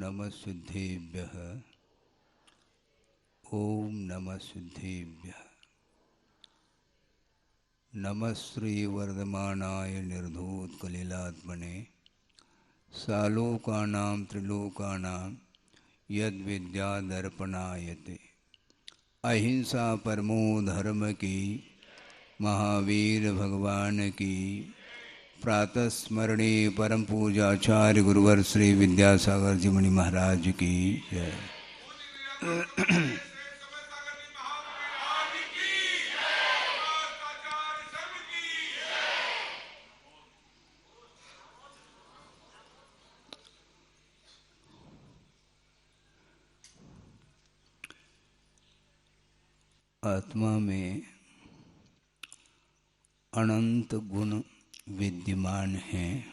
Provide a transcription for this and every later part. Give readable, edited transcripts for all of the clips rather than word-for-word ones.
नमः सिद्धेभ्यः। ओम नमः सिद्धेभ्यः। नमः श्री वर्धमानाय निर्धूतकलिलात्मने सालोकानां त्रिलोकानां यद्विद्यादर्पणायते। अहिंसा परमो धर्म की, महावीर भगवान की। प्रातः स्मरणे परम पूजाचार्य गुरुवर श्री विद्यासागर जी मुनि महाराज की जय। आत्मा में अनंत गुण विद्यमान हैं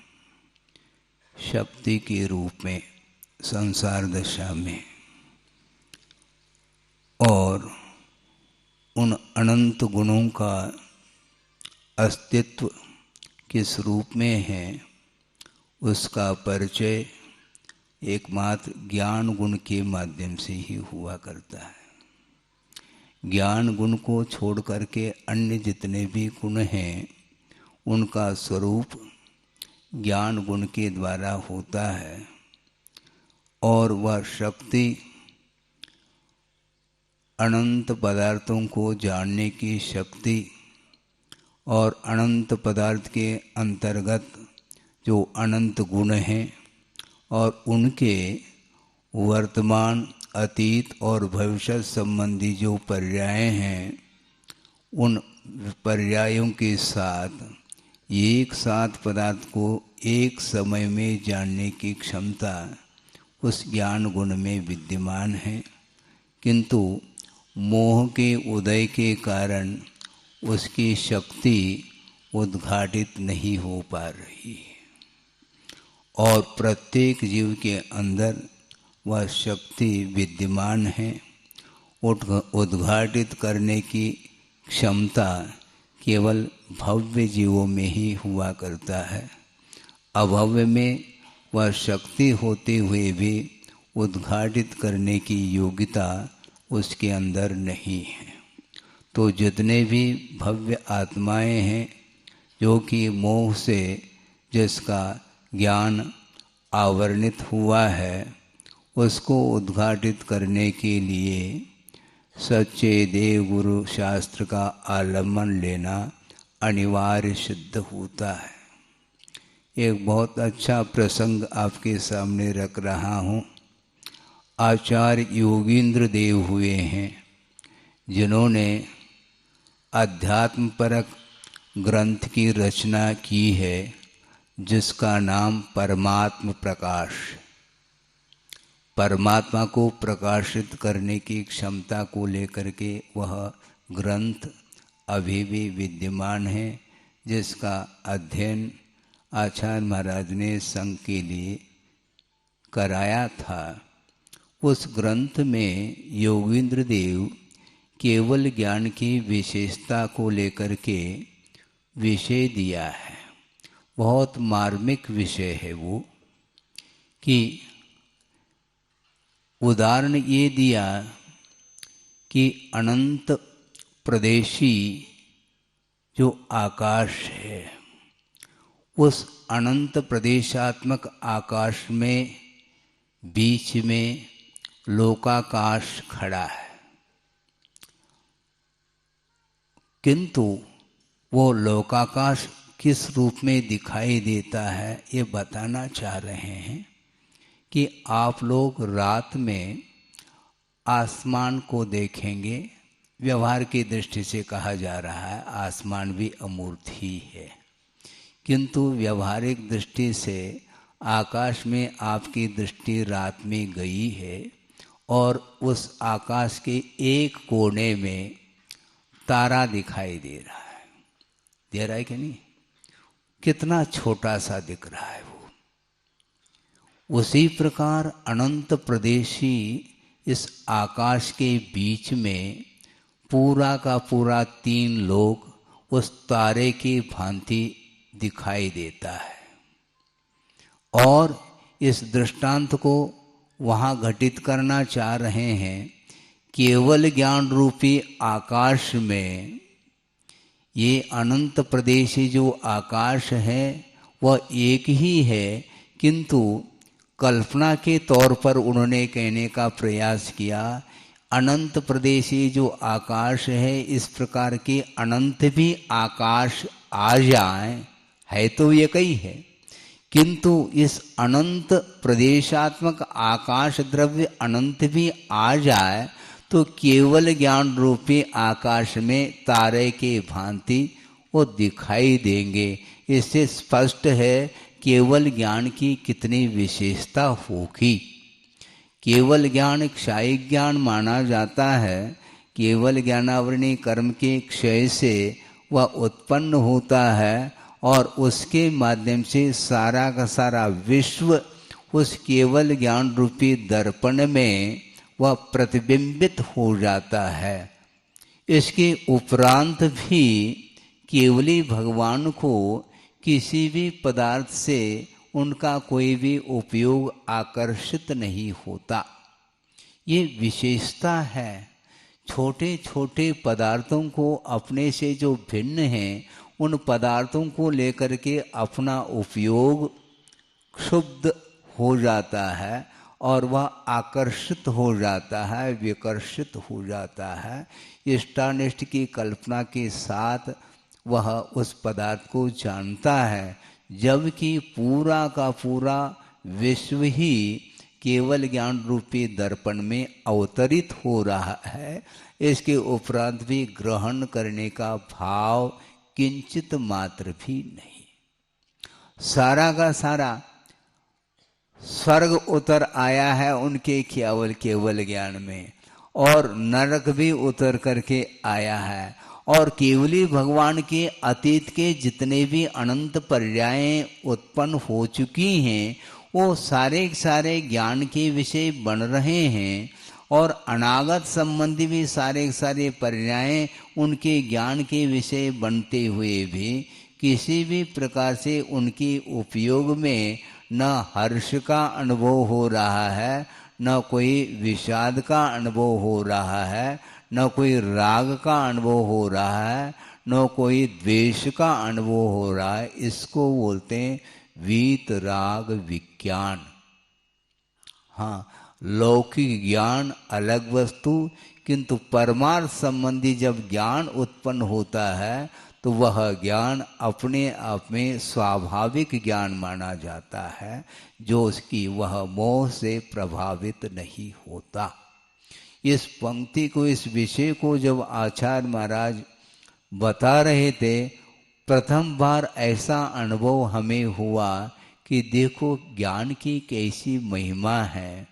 शक्ति के रूप में संसार दशा में, और उन अनंत गुणों का अस्तित्व किस रूप में है उसका परिचय एकमात्र ज्ञान गुण के माध्यम से ही हुआ करता है। ज्ञान गुण को छोड़ करके अन्य जितने भी गुण हैं उनका स्वरूप ज्ञान गुण के द्वारा होता है, और वह शक्ति अनंत पदार्थों को जानने की शक्ति और अनंत पदार्थ के अंतर्गत जो अनंत गुण हैं और उनके वर्तमान अतीत और भविष्य संबंधी जो पर्याय हैं उन पर्यायों के साथ एक साथ पदार्थ को एक समय में जानने की क्षमता उस ज्ञान गुण में विद्यमान है, किंतु मोह के उदय के कारण उसकी शक्ति उद्घाटित नहीं हो पा रही है, और प्रत्येक जीव के अंदर वह शक्ति विद्यमान है। उद्घाटित करने की क्षमता केवल भव्य जीवों में ही हुआ करता है। अभव्य में वह शक्ति होते हुए भी उद्घाटित करने की योग्यता उसके अंदर नहीं है। तो जितने भी भव्य आत्माएं हैं जो कि मोह से जिसका ज्ञान आवरणित हुआ है उसको उद्घाटित करने के लिए सच्चे देव गुरु शास्त्र का आलम्बन लेना अनिवार्य सिद्ध होता है। एक बहुत अच्छा प्रसंग आपके सामने रख रहा हूँ। आचार्य योगींद्र देव हुए हैं जिन्होंने अध्यात्मपरक ग्रंथ की रचना की है जिसका नाम परमात्म प्रकाश। परमात्मा को प्रकाशित करने की क्षमता को लेकर के वह ग्रंथ अभी भी विद्यमान है, जिसका अध्ययन आचार्य महाराज ने संघ के लिए कराया था। उस ग्रंथ में योगींद्र देव केवल ज्ञान की विशेषता को लेकर के विषय दिया है। बहुत मार्मिक विषय है वो, कि उदाहरण ये दिया कि अनंत प्रदेशी जो आकाश है उस अनंत प्रदेशात्मक आकाश में बीच में लोकाकाश खड़ा है, किंतु वो लोकाकाश किस रूप में दिखाई देता है ये बताना चाह रहे हैं कि आप लोग रात में आसमान को देखेंगे। व्यवहार की दृष्टि से कहा जा रहा है आसमान भी अमूर्त ही है, किंतु व्यवहारिक दृष्टि से आकाश में आपकी दृष्टि रात में गई है और उस आकाश के एक कोने में तारा दिखाई दे रहा है। दे रहा है कि नहीं? कितना छोटा सा दिख रहा है वो। उसी प्रकार अनंत प्रदेशी इस आकाश के बीच में पूरा का पूरा 3 लोक उस तारे की भांति दिखाई देता है। और इस दृष्टांत को वहाँ घटित करना चाह रहे हैं। केवल ज्ञान रूपी आकाश में ये अनंत प्रदेशी जो आकाश है वह एक ही है, किंतु कल्पना के तौर पर उन्होंने कहने का प्रयास किया अनंत प्रदेशी जो आकाश है, इस प्रकार के अनंत भी आकाश आ जाए, है तो एक ही है, किंतु इस अनंत प्रदेशात्मक आकाश द्रव्य अनंत भी आ जाए तो केवल ज्ञान रूपी आकाश में तारे के भांति वो दिखाई देंगे। इससे स्पष्ट है केवल ज्ञान की कितनी विशेषता होगी। केवल ज्ञान क्षय ज्ञान माना जाता है। केवल ज्ञानावरणी कर्म के क्षय से वह उत्पन्न होता है और उसके माध्यम से सारा का सारा विश्व उस केवल ज्ञान रूपी दर्पण में वह प्रतिबिंबित हो जाता है। इसके उपरांत भी केवली भगवान को किसी भी पदार्थ से उनका कोई भी उपयोग आकर्षित नहीं होता। ये विशेषता है। छोटे छोटे पदार्थों को अपने से जो भिन्न हैं उन पदार्थों को लेकर के अपना उपयोग क्षुब्ध हो जाता है और वह आकर्षित हो जाता है, विकर्षित हो जाता है। इष्टानिष्ट की कल्पना के साथ वह उस पदार्थ को जानता है, जबकि पूरा का पूरा विश्व ही केवल ज्ञान रूपी दर्पण में अवतरित हो रहा है। इसके उपरांत भी ग्रहण करने का भाव किंचित मात्र भी नहीं। सारा का सारा स्वर्ग उतर आया है उनके केवल ज्ञान में, और नरक भी उतर करके आया है। और केवली भगवान के अतीत के जितने भी अनंत पर्यायें उत्पन्न हो चुकी हैं वो सारे सारे ज्ञान के विषय बन रहे हैं, और अनागत संबंधी भी सारे सारे पर्यायें उनके ज्ञान के विषय बनते हुए भी किसी भी प्रकार से उनके उपयोग में न हर्ष का अनुभव हो रहा है, न कोई विषाद का अनुभव हो रहा है, न कोई राग का अनुभव हो रहा है, न कोई द्वेष का अनुभव हो रहा है। इसको बोलते हैं वीत राग विज्ञान। हाँ, लौकिक ज्ञान अलग वस्तु, किंतु परमार्थ संबंधी जब ज्ञान उत्पन्न होता है तो वह ज्ञान अपने आप में स्वाभाविक ज्ञान माना जाता है, जो उसकी वह मोह से प्रभावित नहीं होता। इस पंक्ति को, इस विषय को जब आचार्य महाराज बता रहे थे, प्रथम बार ऐसा अनुभव हमें हुआ कि देखो ज्ञान की कैसी महिमा है,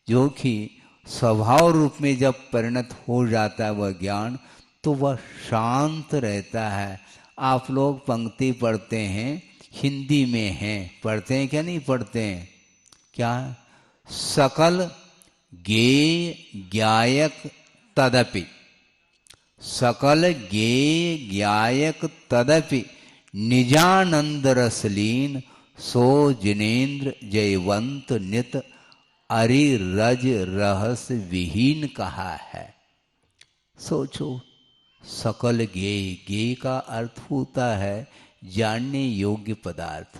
जो कि स्वभाव रूप में जब परिणत हो जाता है वह ज्ञान, तो वह शांत रहता है। आप लोग पंक्ति पढ़ते हैं, हिंदी में हैं, पढ़ते हैं क्या नहीं पढ़ते हैं? क्या? सकल गेय ज्ञायक तदपि, सकल गेय ज्ञायक तदपि निजानंद रसलीन सो जिनेन्द्र जयवंत नित अरिरज रहस्य विहीन कहा है। सोचो, सकल ज्ञेय, ज्ञेय का अर्थ होता है जानने योग्य पदार्थ।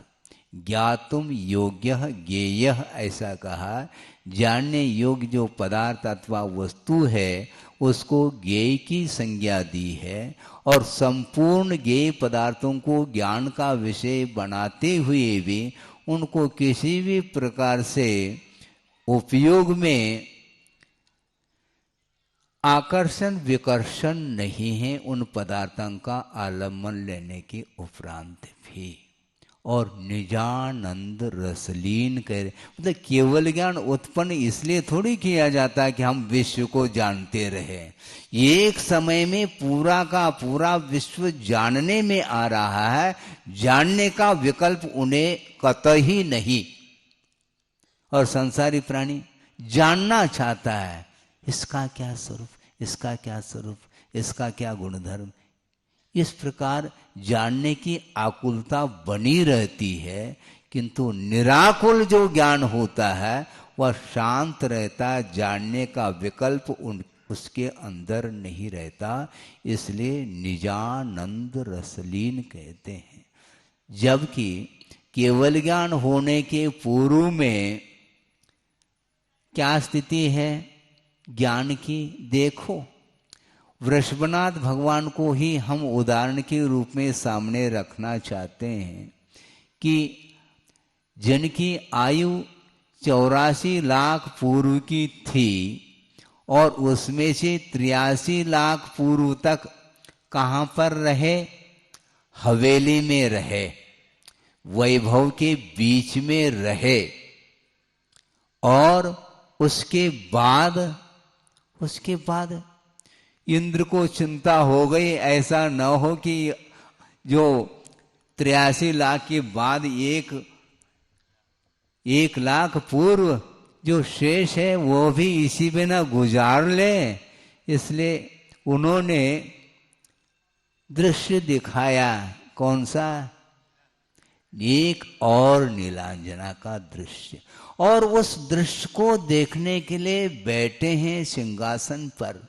ज्ञातुम योग्य ज्ञेय ऐसा कहा। जानने योग्य जो पदार्थ अथवा वस्तु है उसको ज्ञेय की संज्ञा दी है, और संपूर्ण ज्ञेय पदार्थों को ज्ञान का विषय बनाते हुए भी उनको किसी भी प्रकार से उपयोग में आकर्षण विकर्षण नहीं है उन पदार्थों का आलम्बन लेने के उपरांत भी। और निजानंद रसलीन कह रहे, मतलब केवल ज्ञान उत्पन्न इसलिए थोड़ी किया जाता है कि हम विश्व को जानते रहे। एक समय में पूरा का पूरा विश्व जानने में आ रहा है, जानने का विकल्प उन्हें कतई नहीं। और संसारी प्राणी जानना चाहता है, इसका क्या स्वरूप, इसका क्या स्वरूप, इसका क्या गुणधर्म। इस प्रकार जानने की आकुलता बनी रहती है, किंतु निराकुल जो ज्ञान होता है वह शांत रहता, जानने का विकल्प उसके अंदर नहीं रहता। इसलिए निजानंद रसलीन कहते हैं। जबकि केवल ज्ञान होने के पूर्व में क्या स्थिति है ज्ञान की? देखो, वृषभनाथ भगवान को ही हम उदाहरण के रूप में सामने रखना चाहते हैं कि जिनकी आयु 84 लाख पूर्व की थी और उसमें से 83 लाख पूर्व तक कहाँ पर रहे? हवेली में रहे, वैभव के बीच में रहे। और उसके बाद इंद्र को चिंता हो गई, ऐसा न हो कि जो 83 लाख के बाद एक लाख पूर्व जो शेष है वो भी इसी में न गुजार ले। इसलिए उन्होंने दृश्य दिखाया। कौन सा? एक और नीलांजना का दृश्य। और उस दृश्य को देखने के लिए बैठे हैं सिंहासन पर,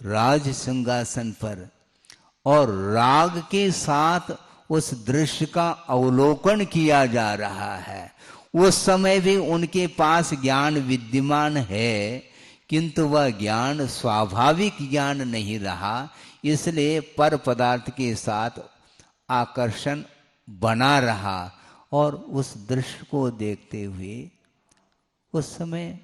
राज सिंहासन पर, और राग के साथ उस दृश्य का अवलोकन किया जा रहा है। उस समय भी उनके पास ज्ञान विद्यमान है, किंतु वह ज्ञान स्वाभाविक ज्ञान नहीं रहा। इसलिए पर पदार्थ के साथ आकर्षण बना रहा। और उस दृश्य को देखते हुए उस समय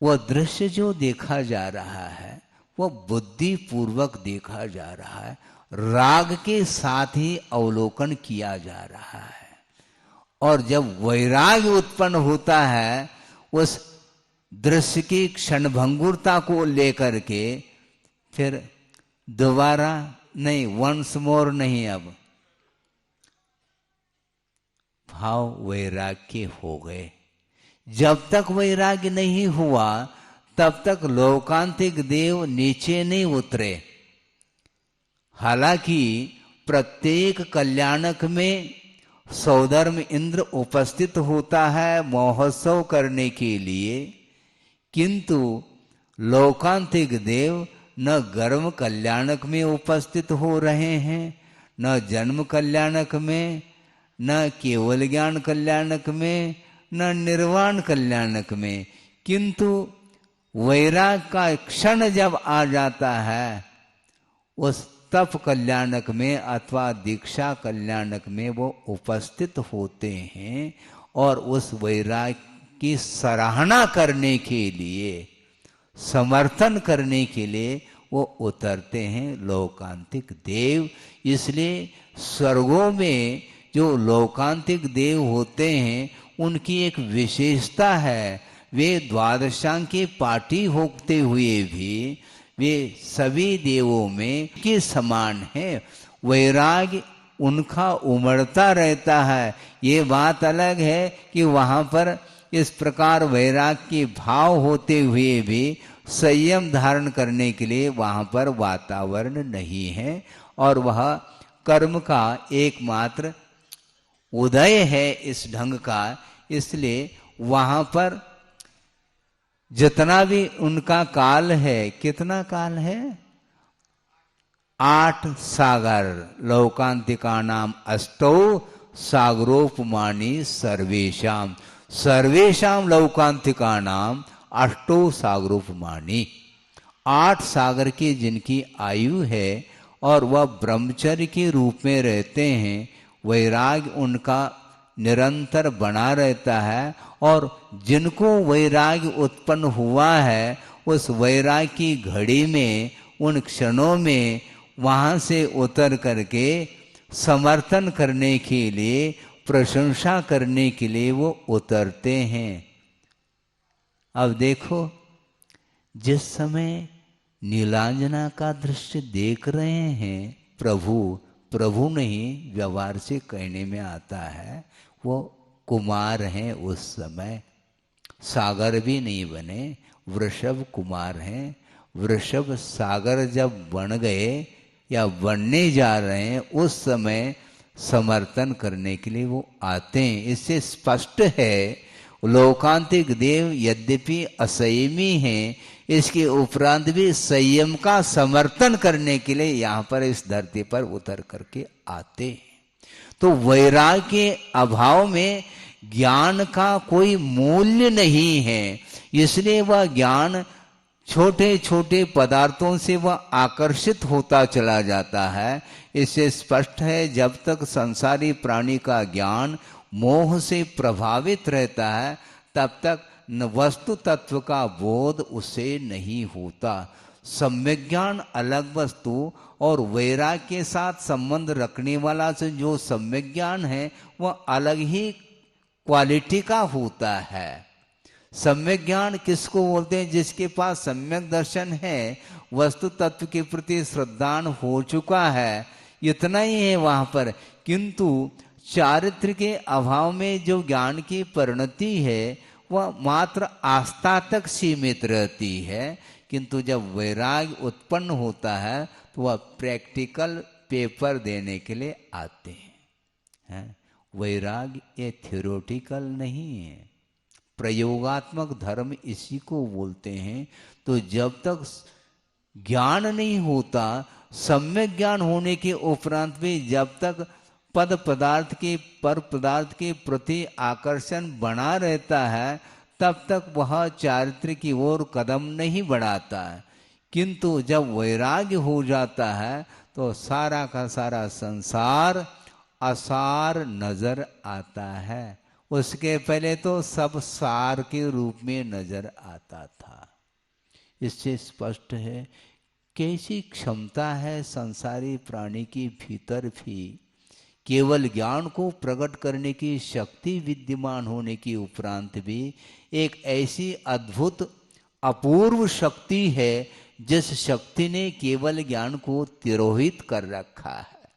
वह दृश्य जो देखा जा रहा है वह बुद्धि पूर्वक देखा जा रहा है, राग के साथ ही अवलोकन किया जा रहा है। और जब वैराग्य उत्पन्न होता है उस दृश्य की क्षणभंगुरता को लेकर के, फिर दोबारा नहीं, वंस मोर नहीं, अब भाव वैराग्य हो गए। जब तक वैराग्य नहीं हुआ तब तक लोकांतिक देव नीचे नहीं उतरे। हालांकि प्रत्येक कल्याणक में सौधर्म इंद्र उपस्थित होता है महोत्सव करने के लिए, किंतु लोकांतिक देव न गर्भ कल्याणक में उपस्थित हो रहे हैं, न जन्म कल्याणक में, न केवल ज्ञान कल्याणक में, न निर्वाण कल्याणक में। किंतु वैराग का क्षण जब आ जाता है उस तप कल्याणक में अथवा दीक्षा कल्याणक में वो उपस्थित होते हैं और उस वैराग की सराहना करने के लिए, समर्थन करने के लिए वो उतरते हैं लोकांतिक देव। इसलिए स्वर्गों में जो लोकांतिक देव होते हैं उनकी एक विशेषता है, वे द्वादशांग के पाठी होते हुए भी वे सभी देवों में के समान है। वैराग्य उनका उमड़ता रहता है। ये बात अलग है कि वहाँ पर इस प्रकार वैराग के भाव होते हुए भी संयम धारण करने के लिए वहाँ पर वातावरण नहीं है, और वह कर्म का एकमात्र उदय है इस ढंग का। इसलिए वहाँ पर जितना भी उनका काल है, कितना काल है? 8 सागर। लोकांतिका नाम अष्टौ सागरोपमानी सर्वेशाम। सर्वेशाम लौकांतिका नाम अष्टौ सागरोपमानी। 8 सागर की जिनकी आयु है और वह ब्रह्मचर्य के रूप में रहते हैं, वैराग्य उनका निरंतर बना रहता है। और जिनको वैराग्य उत्पन्न हुआ है उस वैराग्य की घड़ी में, उन क्षणों में वहाँ से उतर करके समर्थन करने के लिए, प्रशंसा करने के लिए वो उतरते हैं। अब देखो, जिस समय नीलांजना का दृश्य देख रहे हैं, प्रभु नहीं व्यवहार से कहने में आता है, वो कुमार हैं। उस समय सागर भी नहीं बने, वृषभ कुमार हैं। वृषभ सागर जब बन गए या बनने जा रहे हैं, उस समय समर्थन करने के लिए वो आते हैं। इससे स्पष्ट है लोकांतिक देव यद्यपि असंयमी हैं, इसके उपरांत भी संयम का समर्थन करने के लिए यहाँ पर इस धरती पर उतर करके आते हैं। तो वैराग्य के अभाव में ज्ञान का कोई मूल्य नहीं है, इसलिए वह ज्ञान छोटे छोटे पदार्थों से वह आकर्षित होता चला जाता है। इससे स्पष्ट है जब तक संसारी प्राणी का ज्ञान मोह से प्रभावित रहता है तब तक वस्तु तत्व का बोध उसे नहीं होता। सम्यक ज्ञान अलग वस्तु और वैराग्य के साथ संबंध रखने वाला से जो सम्यक ज्ञान है वह अलग ही क्वालिटी का होता है। सम्यक ज्ञान किसको बोलते हैं? जिसके पास सम्यक दर्शन है, वस्तु तत्व के प्रति श्रद्धान हो चुका है, इतना ही है वहां पर। किंतु चारित्र के अभाव में जो ज्ञान की परिणति है वह मात्र आस्था तक सीमित रहती है। किंतु जब वैराग्य उत्पन्न होता है तो वह प्रैक्टिकल पेपर देने के लिए आते हैं। वैराग्य ये थ्योरेटिकल नहीं है, प्रयोगात्मक धर्म इसी को बोलते हैं। तो जब तक ज्ञान नहीं होता, सम्यक ज्ञान होने के उपरांत भी जब तक पद पदार्थ के पर पदार्थ के प्रति आकर्षण बना रहता है तब तक वह चारित्र की ओर कदम नहीं बढ़ाता है। किंतु जब वैराग्य हो जाता है तो सारा का सारा संसार असार नजर आता है। उसके पहले तो सब सार के रूप में नजर आता था। इससे स्पष्ट है कैसी क्षमता है संसारी प्राणी के भीतर भी केवल ज्ञान को प्रकट करने की शक्ति विद्यमान होने के उपरांत भी एक ऐसी अद्भुत अपूर्व शक्ति है जिस शक्ति ने केवल ज्ञान को तिरोहित कर रखा है।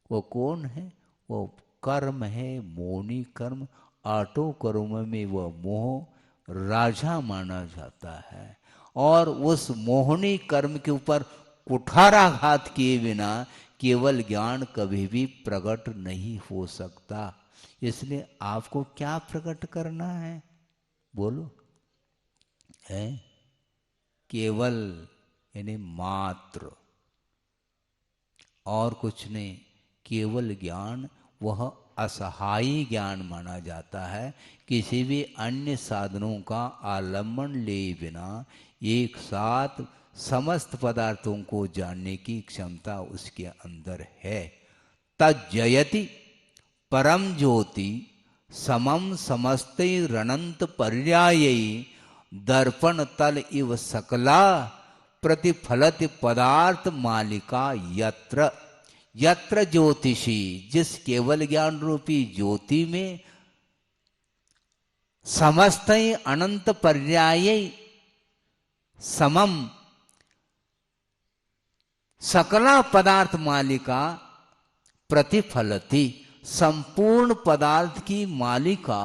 वो कौन है? वो कर्म है, मोहनी कर्म। आठों कर्म में वह मोह राजा माना जाता है और उस मोहनी कर्म के ऊपर कुठाराघात किए बिना केवल ज्ञान कभी भी प्रकट नहीं हो सकता। इसलिए आपको क्या प्रकट करना है? बोलो। है केवल यानी मात्र और कुछ नहीं। केवल ज्ञान वह असहायी ज्ञान माना जाता है। किसी भी अन्य साधनों का आलम्बन ले बिना एक साथ समस्त पदार्थों को जानने की क्षमता उसके अंदर है। तज्जयति परम ज्योति समम समस्तैरनंत पर्यायैः दर्पण तल इव सकला प्रतिफलति पदार्थ मालिका यत्र। यत्र ज्योतिषी, जिस केवल ज्ञान रूपी ज्योति में समस्त अनंत पर्याय समम सकला पदार्थ मालिका प्रतिफलति, संपूर्ण पदार्थ की मालिका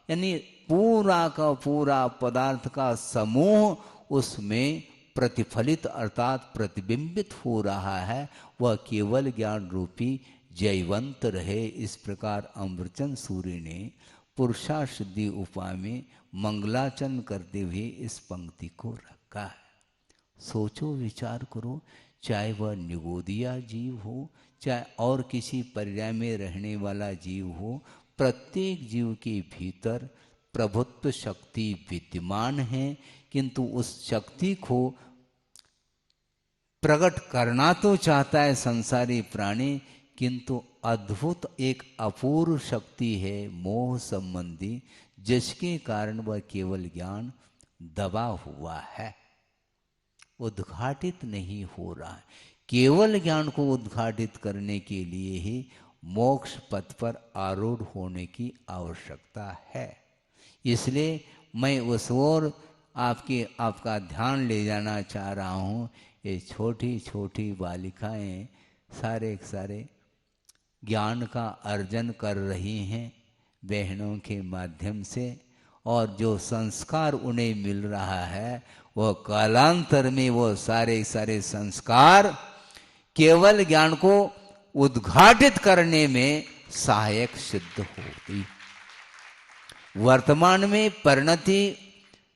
यानी पूरा का पूरा पदार्थ का समूह उसमें प्रतिफलित अर्थात प्रतिबिंबित हो रहा है, वह केवल ज्ञान रूपी जयवंत रहे। इस प्रकार अमृतचंद सूर्य ने पुरुषार्थसिद्धि उपाय में मंगलाचरण करते हुए इस पंक्ति को रखा है। सोचो, विचार करो, चाहे वह निगोदिया जीव हो, चाहे और किसी पर्याय में रहने वाला जीव हो, प्रत्येक जीव के भीतर प्रभुत्व शक्ति विद्यमान है। किंतु उस शक्ति को प्रकट करना तो चाहता है संसारी प्राणी, किंतु अद्भुत एक अपूर्व शक्ति है मोह संबंधी, जिसके कारण वह केवल ज्ञान दबा हुआ है, उद्घाटित नहीं हो रहा है। केवल ज्ञान को उद्घाटित करने के लिए ही मोक्ष पथ पर आरूढ़ होने की आवश्यकता है। इसलिए मैं उस ओर आपका ध्यान ले जाना चाह रहा हूँ। ये छोटी छोटी बालिकाएं सारे ज्ञान का अर्जन कर रही हैं बहनों के माध्यम से, और जो संस्कार उन्हें मिल रहा है वह कालांतर में वो सारे संस्कार केवल ज्ञान को उद्घाटित करने में सहायक सिद्ध होगी। वर्तमान में परिणति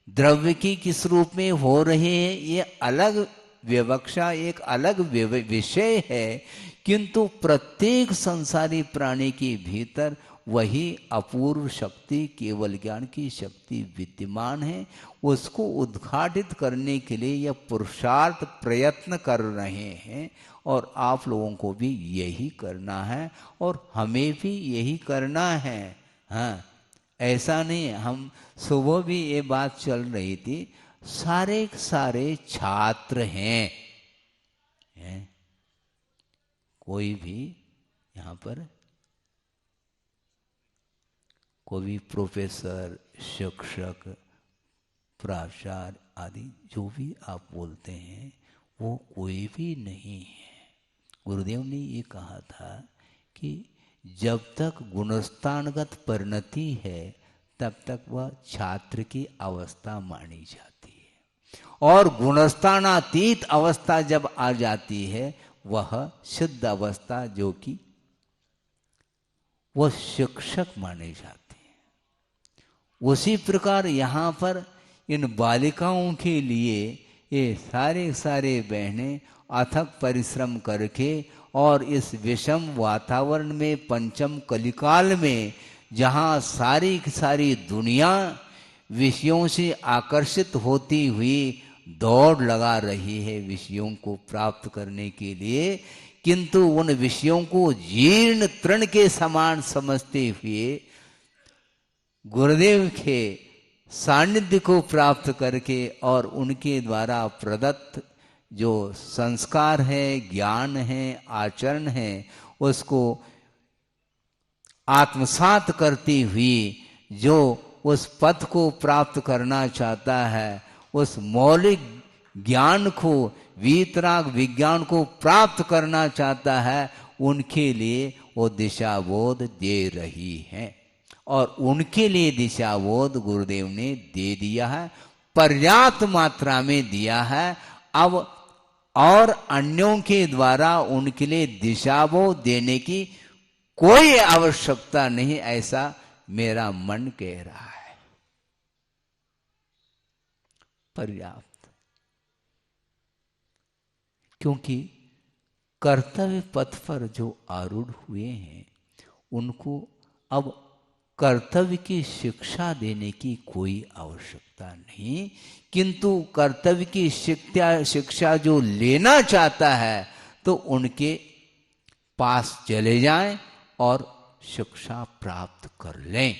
द्रव्य की किस रूप में हो रही है, ये अलग विवक्षा, एक अलग विषय है, किंतु प्रत्येक संसारी प्राणी के भीतर वही अपूर्व शक्ति, केवल ज्ञान की शक्ति विद्यमान है। उसको उद्घाटित करने के लिए यह पुरुषार्थ प्रयत्न कर रहे हैं और आप लोगों को भी यही करना है और हमें भी यही करना है। हाँ, ऐसा नहीं, हम सुबह भी ये बात चल रही थी, सारे सारे छात्र हैं, कोई भी यहाँ पर कोई भी प्रोफेसर, शिक्षक, प्राचार्य आदि जो भी आप बोलते हैं वो कोई भी नहीं है। गुरुदेव ने ये कहा था कि जब तक गुणस्थानगत परिणति है तब तक वह छात्र की अवस्था मानी जाती है और गुणस्थानातीत अवस्था जब आ जाती है वह सिद्ध अवस्था, जो कि वह शिक्षक माने जाते हैं। उसी प्रकार यहाँ पर इन बालिकाओं के लिए ये सारे बहनें अथक परिश्रम करके और इस विषम वातावरण में, पंचम कलिकाल में, जहाँ सारी की सारी दुनिया विषयों से आकर्षित होती हुई दौड़ लगा रही है विषयों को प्राप्त करने के लिए, किंतु उन विषयों को जीर्ण तृण के समान समझते हुए गुरुदेव के सानिध्य को प्राप्त करके और उनके द्वारा प्रदत्त जो संस्कार है, ज्ञान है, आचरण है, उसको आत्मसात करती हुई जो उस पथ को प्राप्त करना चाहता है, उस मौलिक ज्ञान को, वीतराग विज्ञान को प्राप्त करना चाहता है, उनके लिए वो दिशाबोध दे रही है और उनके लिए दिशाबोध गुरुदेव ने दे दिया है, पर्याप्त मात्रा में दिया है। अब और अन्यों के द्वारा उनके लिए दिशाबोध देने की कोई आवश्यकता नहीं, ऐसा मेरा मन कह रहा है। पर्याप्त, क्योंकि कर्तव्य पथ पर जो आरूढ़ हुए हैं उनको अब कर्तव्य की शिक्षा देने की कोई आवश्यकता नहीं, किंतु कर्तव्य की शिक्षा जो लेना चाहता है तो उनके पास चले जाएं और शिक्षा प्राप्त कर लें।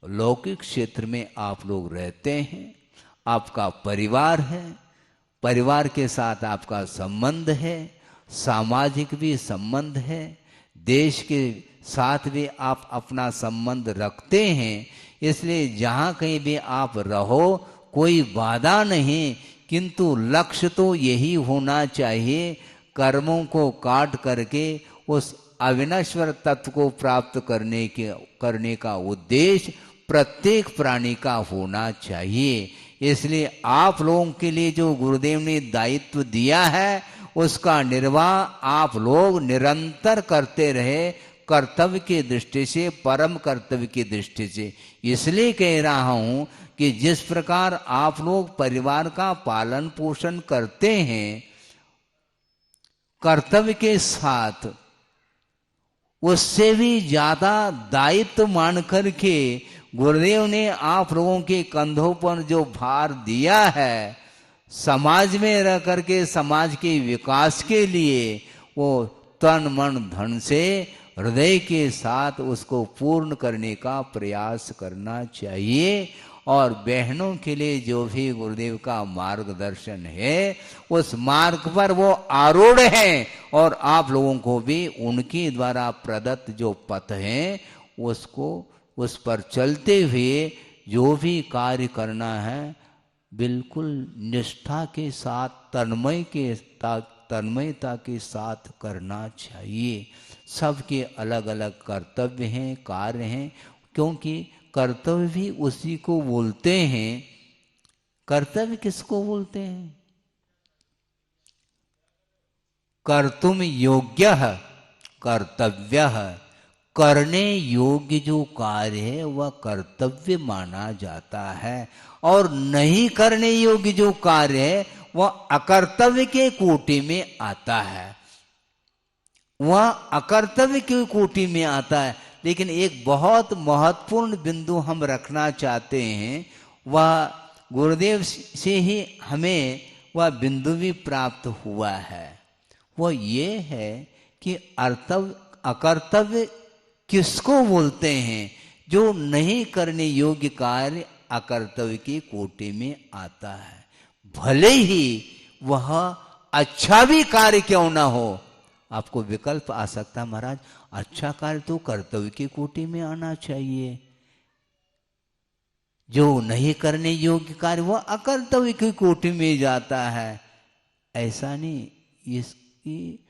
लौकिक क्षेत्र में आप लोग रहते हैं, आपका परिवार है, परिवार के साथ आपका संबंध है, सामाजिक भी संबंध है, देश के साथ भी आप अपना संबंध रखते हैं, इसलिए जहाँ कहीं भी आप रहो कोई बाधा नहीं, किंतु लक्ष्य तो यही होना चाहिए, कर्मों को काट करके उस अविनश्वर तत्व को प्राप्त करने का उद्देश्य प्रत्येक प्राणी का होना चाहिए। इसलिए आप लोगों के लिए जो गुरुदेव ने दायित्व दिया है उसका निर्वाह आप लोग निरंतर करते रहे, कर्तव्य की दृष्टि से, परम कर्तव्य की दृष्टि से। इसलिए कह रहा हूं कि जिस प्रकार आप लोग परिवार का पालन पोषण करते हैं कर्तव्य के साथ, उससे भी ज्यादा दायित्व मान करके गुरुदेव ने आप लोगों के कंधों पर जो भार दिया है, समाज में रह करके समाज के विकास के लिए वो तन मन धन से हृदय के साथ उसको पूर्ण करने का प्रयास करना चाहिए। और बहनों के लिए जो भी गुरुदेव का मार्गदर्शन है उस मार्ग पर वो आरूढ़ हैं और आप लोगों को भी उनके द्वारा प्रदत्त जो पथ है उसको, उस पर चलते हुए जो भी कार्य करना है बिल्कुल निष्ठा के साथ, तन्मयता के साथ करना चाहिए। सबके अलग अलग कर्तव्य हैं, कार्य हैं, क्योंकि कर्तव्य भी उसी को बोलते हैं। कर्तव्य किसको बोलते हैं? कर्तुम योग्य कर्तव्य, करने योग्य जो कार्य है वह कर्तव्य माना जाता है, और नहीं करने योग्य जो कार्य है वह अकर्तव्य के कोटि में आता है, वह अकर्तव्य की कोटि में आता है। लेकिन एक बहुत महत्वपूर्ण बिंदु हम रखना चाहते हैं, वह गुरुदेव से ही हमें वह बिंदु भी प्राप्त हुआ है। वह ये है कि अकर्तव्य किसको बोलते हैं? जो नहीं करने योग्य कार्य अकर्तव्य की कोटि में आता है, भले ही वह अच्छा भी कार्य क्यों ना हो। आपको विकल्प आ सकता है, महाराज अच्छा कार्य तो कर्तव्य की कोटि में आना चाहिए, जो नहीं करने योग्य कार्य वह अकर्तव्य की कोटि में जाता है। ऐसा नहीं, इसकी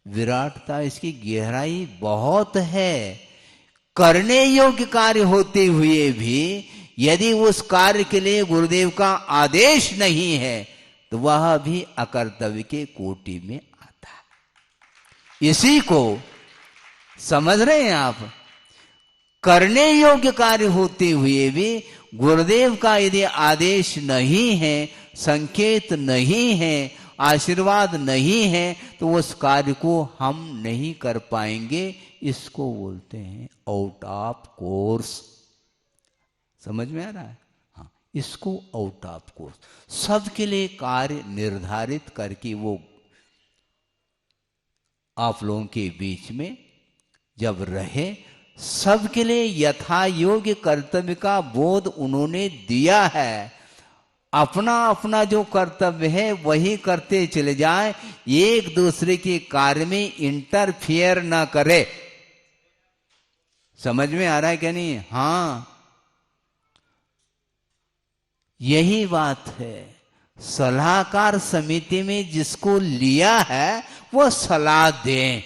विराटता, इसकी गहराई बहुत है। करने योग्य कार्य होते हुए भी यदि उस कार्य के लिए गुरुदेव का आदेश नहीं है तो वह भी अकर्तव्य के कोटि में आता है। इसी को समझ रहे हैं आप? करने योग्य कार्य होते हुए भी गुरुदेव का यदि आदेश नहीं है, संकेत नहीं है, आशीर्वाद नहीं है, तो उस कार्य को हम नहीं कर पाएंगे। इसको बोलते हैं आउट ऑफ कोर्स। समझ में आ रहा है? हाँ, इसको आउट ऑफ कोर्स। सबके लिए कार्य निर्धारित करके वो आप लोगों के बीच में जब रहे, सबके लिए यथा योग्य कर्तव्य का बोध उन्होंने दिया है। अपना अपना जो कर्तव्य है वही करते चले जाएं, एक दूसरे के कार्य में इंटरफियर ना करे। समझ में आ रहा है क्या नहीं? हाँ, यही बात है। सलाहकार समिति में जिसको लिया है वो सलाह दें,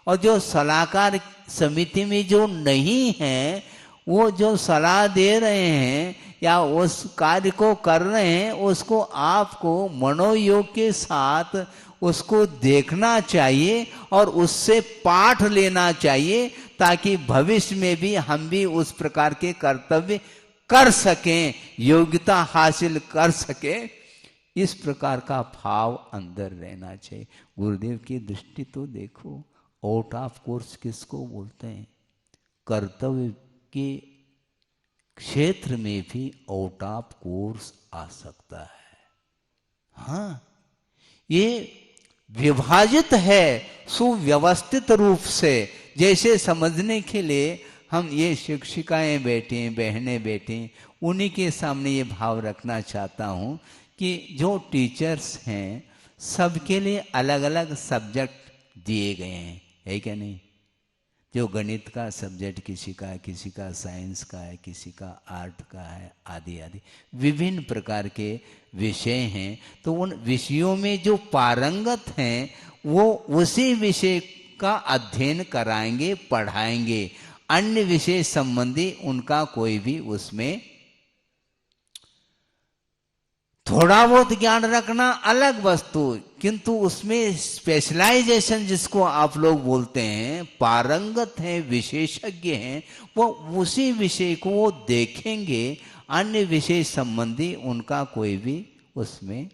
और जो सलाहकार समिति में जो नहीं है वो जो सलाह दे रहे हैं या उस कार्य को कर रहे हैं, उसको आपको मनोयोग के साथ उसको देखना चाहिए और उससे पाठ लेना चाहिए, ताकि भविष्य में भी हम भी उस प्रकार के कर्तव्य कर सकें, योग्यता हासिल कर सकें। इस प्रकार का भाव अंदर रहना चाहिए। गुरुदेव की दृष्टि तो देखो, आउट ऑफ कोर्स किसको बोलते हैं? कर्तव्य के क्षेत्र में भी आउट ऑफ कोर्स आ सकता है। हाँ, ये विभाजित है सुव्यवस्थित रूप से। जैसे समझने के लिए हम ये शिक्षिकाएं बैठी, बहनें बैठी, उन्हीं के सामने ये भाव रखना चाहता हूँ कि जो टीचर्स हैं सबके लिए अलग अलग सब्जेक्ट दिए गए हैं, है क्या नहीं? जो गणित का सब्जेक्ट किसी का है, किसी का साइंस का है, किसी का आर्ट का है, आदि आदि विभिन्न प्रकार के विषय हैं। तो उन विषयों में जो पारंगत हैं वो उसी विषय का अध्ययन कराएंगे, पढ़ाएंगे। अन्य विषय संबंधी उनका कोई भी उसमें थोड़ा बहुत ज्ञान रखना अलग वस्तु, किंतु उसमें स्पेशलाइजेशन जिसको आप लोग बोलते हैं, पारंगत हैं, विशेषज्ञ हैं, वो उसी विषय को वो देखेंगे। अन्य विषय संबंधी उनका कोई भी उसमें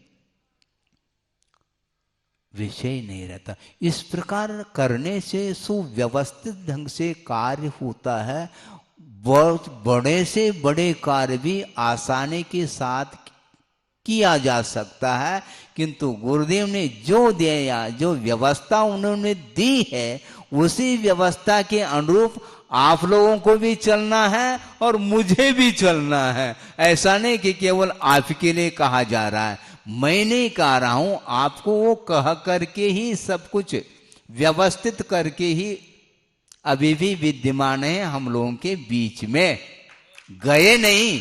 विषय नहीं रहता। इस प्रकार करने से सुव्यवस्थित ढंग से कार्य होता है। बहुत बड़े से बड़े कार्य भी आसानी के साथ किया जा सकता है, किंतु गुरुदेव ने जो दिया, जो व्यवस्था उन्होंने दी है, उसी व्यवस्था के अनुरूप आप लोगों को भी चलना है और मुझे भी चलना है। ऐसा नहीं कि केवल आपके लिए कहा जा रहा है, मैं नहीं कह रहा हूं, आपको वो कह करके ही सब कुछ व्यवस्थित करके ही अभी भी विद्यमान है हम लोगों के बीच में, गए नहीं।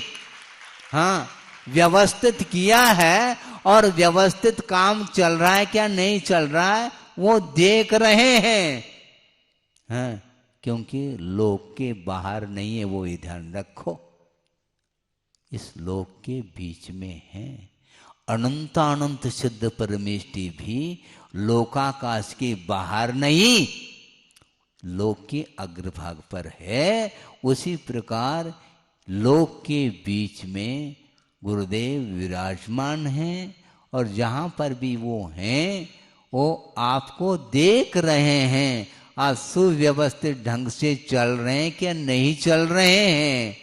हाँ, व्यवस्थित किया है और व्यवस्थित काम चल रहा है क्या नहीं चल रहा है वो देख रहे हैं। हाँ, क्योंकि लोक के बाहर नहीं है, वो ही ध्यान रखो, इस लोक के बीच में है। अनंतानंत सिद्ध परमेष्टि भी लोकाकाश के बाहर नहीं, लोक के अग्रभाग पर है। उसी प्रकार लोक के बीच में गुरुदेव विराजमान हैं और जहाँ पर भी वो हैं वो आपको देख रहे हैं आप सुव्यवस्थित ढंग से चल रहे हैं क्या नहीं चल रहे हैं।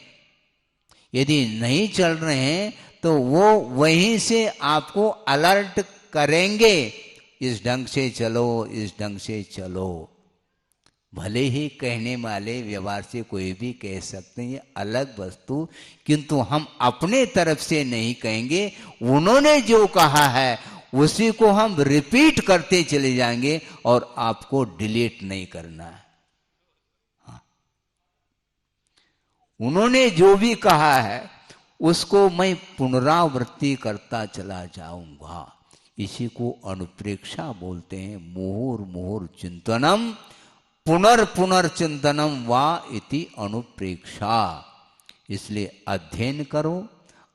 यदि नहीं चल रहे हैं तो वो वहीं से आपको अलर्ट करेंगे, इस ढंग से चलो, इस ढंग से चलो। भले ही कहने वाले व्यवहार से कोई भी कह सकते हैं ये अलग वस्तु, किंतु हम अपने तरफ से नहीं कहेंगे, उन्होंने जो कहा है उसी को हम रिपीट करते चले जाएंगे और आपको डिलीट नहीं करना है। हाँ। उन्होंने जो भी कहा है उसको मैं पुनरावृत्ति करता चला जाऊंगा। इसी को अनुप्रेक्षा बोलते हैं। मुहुर्मुहुर् चिंतनम पुनर्चिंतनम वा इति अनुप्रेक्षा। इसलिए अध्ययन करो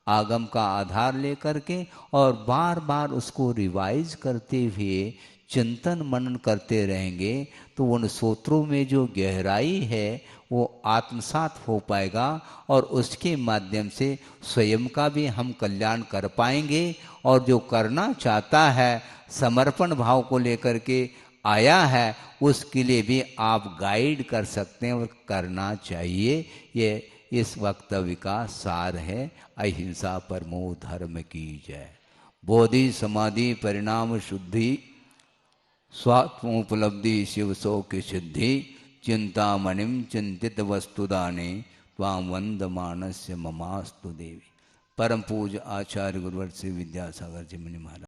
आगम का आधार लेकर के और बार बार उसको रिवाइज करते हुए चिंतन मनन करते रहेंगे तो उन सूत्रों में जो गहराई है वो आत्मसात हो पाएगा और उसके माध्यम से स्वयं का भी हम कल्याण कर पाएंगे। और जो करना चाहता है समर्पण भाव को लेकर के आया है उसके लिए भी आप गाइड कर सकते हैं और करना चाहिए। ये इस वक्तव्य का सार है। अहिंसा परमो धर्म की जय। बोधि समाधि परिणाम शुद्धि स्वात्मोपलब्धि शिव सौख्य सिद्धि चिंतामणिम चिंतित वस्तुदाने त्वां वंदमानस्य ममास्तु देवी। परम पूज्य आचार्य गुरुवर श्री विद्यासागर जी मुनि महाराज।